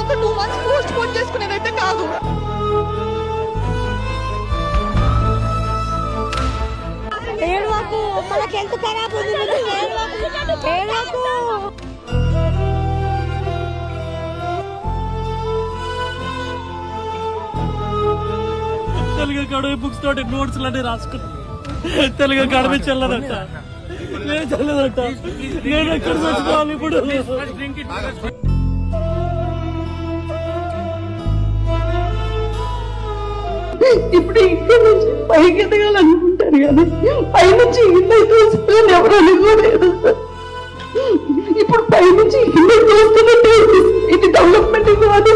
ఒక 2 months post phone చేసుకునేదైతే కాదు. ఏడవకు, మనకి ఎంత ఖరాబ్ ఉంది. ఏడవకు. తెలుగు అకాడమీ బుక్స్ తోటి నోట్స్ అన్ని రాసుకున్నా. తెలుగు అకాడమీ చెల్లదంట, నేను చెల్లదంట. నేను ఎక్కడ చచ్చుకోవాలి ఇప్పుడు? ఇప్పుడు ఇక్కడ నుంచి పైకి ఎదగాలనుకుంటారు కానీ పైనుంచి ఇల్లు చూస్తారని ఎవరు అనుకోలేదు. ఇప్పుడు పైనుంచి ఇల్లు చూస్తున్నట్టు ఇది డెవలప్మెంట్ కాదు.